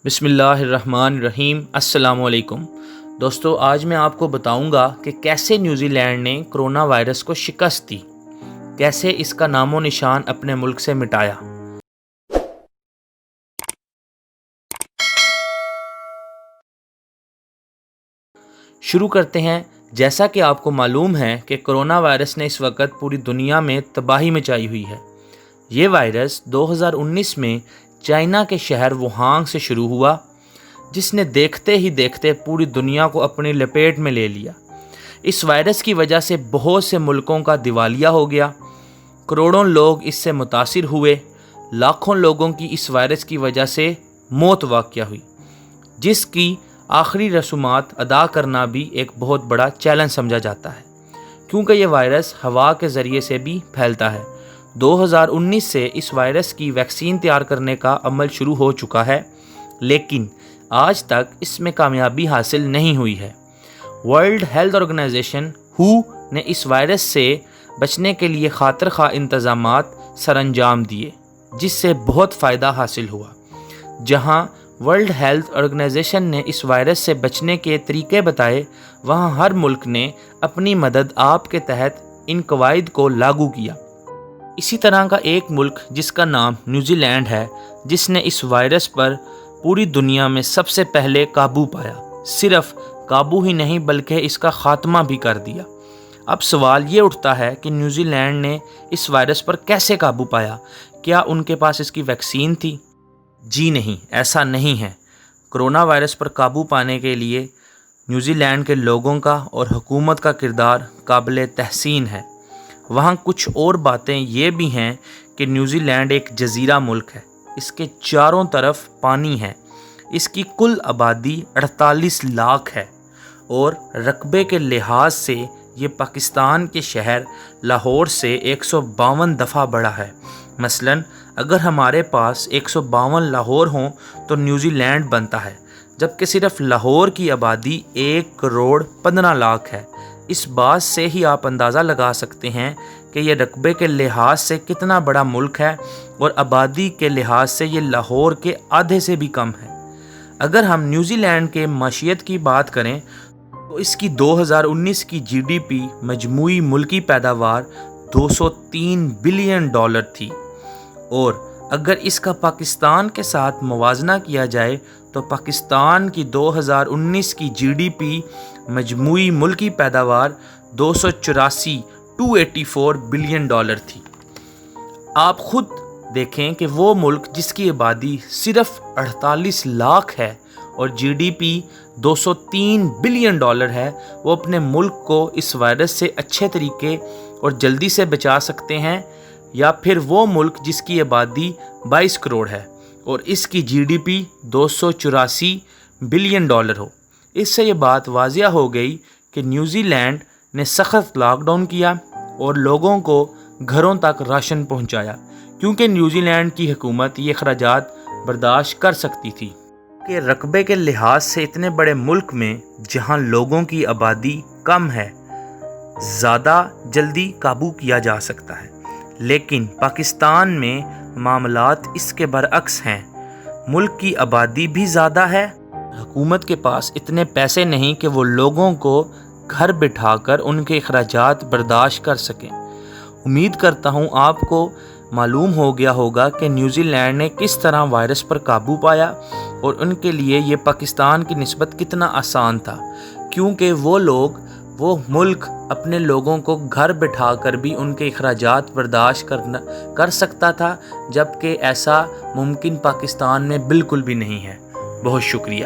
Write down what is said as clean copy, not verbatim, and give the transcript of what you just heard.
بسم اللہ الرحمن الرحیم۔ السلام علیکم دوستو، آج میں آپ کو بتاؤں گا کہ کیسے نیوزی لینڈ نے کرونا وائرس کو شکست دی، کیسے اس کا نام و نشان اپنے ملک سے مٹایا۔ شروع کرتے ہیں۔ جیسا کہ آپ کو معلوم ہے کہ کرونا وائرس نے اس وقت پوری دنیا میں تباہی مچائی ہوئی ہے۔ یہ وائرس 2019 میں چائنا کے شہر ووہان سے شروع ہوا، جس نے دیکھتے ہی دیکھتے پوری دنیا کو اپنی لپیٹ میں لے لیا۔ اس وائرس کی وجہ سے بہت سے ملکوں کا دیوالیہ ہو گیا، کروڑوں لوگ اس سے متاثر ہوئے، لاکھوں لوگوں کی اس وائرس کی وجہ سے موت واقع ہوئی، جس کی آخری رسومات ادا کرنا بھی ایک بہت بڑا چیلنج سمجھا جاتا ہے، کیونکہ یہ وائرس ہوا کے ذریعے سے بھی پھیلتا ہے۔ 2019 سے اس وائرس کی ویکسین تیار کرنے کا عمل شروع ہو چکا ہے، لیکن آج تک اس میں کامیابی حاصل نہیں ہوئی ہے۔ ورلڈ ہیلتھ آرگنائزیشن نے اس وائرس سے بچنے کے لیے خاطر خواہ انتظامات سر انجام دیے، جس سے بہت فائدہ حاصل ہوا۔ جہاں ورلڈ ہیلتھ آرگنائزیشن نے اس وائرس سے بچنے کے طریقے بتائے، وہاں ہر ملک نے اپنی مدد آپ کے تحت ان قواعد کو لاگو کیا۔ اسی طرح کا ایک ملک جس کا نام نیوزی لینڈ ہے، جس نے اس وائرس پر پوری دنیا میں سب سے پہلے قابو پایا۔ صرف قابو ہی نہیں بلکہ اس کا خاتمہ بھی کر دیا۔ اب سوال یہ اٹھتا ہے کہ نیوزی لینڈ نے اس وائرس پر کیسے قابو پایا؟ کیا ان کے پاس اس کی ویکسین تھی؟ جی نہیں، ایسا نہیں ہے۔ کرونا وائرس پر قابو پانے کے لیے نیوزی لینڈ کے لوگوں کا اور حکومت کا کردار قابل تحسین ہے۔ وہاں کچھ اور باتیں یہ بھی ہیں کہ نیوزی لینڈ ایک جزیرہ ملک ہے، اس کے چاروں طرف پانی ہے، اس کی کل آبادی 48 لاکھ ہے، اور رقبے کے لحاظ سے یہ پاکستان کے شہر لاہور سے 152 دفعہ بڑا ہے۔ مثلاً اگر ہمارے پاس 152 لاہور ہوں تو نیوزی لینڈ بنتا ہے، جبکہ صرف لاہور کی آبادی 1 کروڑ 15 لاکھ ہے۔ اس بات سے ہی آپ اندازہ لگا سکتے ہیں کہ یہ رقبے کے لحاظ سے کتنا بڑا ملک ہے، اور آبادی کے لحاظ سے یہ لاہور کے آدھے سے بھی کم ہے۔ اگر ہم نیوزی لینڈ کے معیشت کی بات کریں تو اس کی 2019 کی جی ڈی پی مجموعی ملکی پیداوار $203 بلین تھی، اور اگر اس کا پاکستان کے ساتھ موازنہ کیا جائے تو پاکستان کی 2019 کی جی ڈی پی مجموعی ملکی پیداوار $284 بلین تھی۔ آپ خود دیکھیں کہ وہ ملک جس کی آبادی صرف 48 لاکھ ہے اور جی ڈی پی $203 بلین ہے، وہ اپنے ملک کو اس وائرس سے اچھے طریقے اور جلدی سے بچا سکتے ہیں، یا پھر وہ ملک جس کی آبادی 22 کروڑ ہے اور اس کی جی ڈی پی $284 بلین ہو۔ اس سے یہ بات واضح ہو گئی کہ نیوزی لینڈ نے سخت لاک ڈاؤن کیا اور لوگوں کو گھروں تک راشن پہنچایا، کیونکہ نیوزی لینڈ کی حکومت یہ اخراجات برداشت کر سکتی تھی کہ رقبے کے لحاظ سے اتنے بڑے ملک میں جہاں لوگوں کی آبادی کم ہے، زیادہ جلدی قابو کیا جا سکتا ہے۔ لیکن پاکستان میں معاملات اس کے برعکس ہیں۔ ملک کی آبادی بھی زیادہ ہے، حکومت کے پاس اتنے پیسے نہیں کہ وہ لوگوں کو گھر بٹھا کر ان کے اخراجات برداشت کر سکیں۔ امید کرتا ہوں آپ کو معلوم ہو گیا ہوگا کہ نیوزی لینڈ نے کس طرح وائرس پر قابو پایا، اور ان کے لیے یہ پاکستان کی نسبت کتنا آسان تھا، کیونکہ وہ ملک اپنے لوگوں کو گھر بٹھا کر بھی ان کے اخراجات برداشت کر سکتا تھا، جبکہ ایسا ممکن پاکستان میں بالکل بھی نہیں ہے۔ بہت شکریہ۔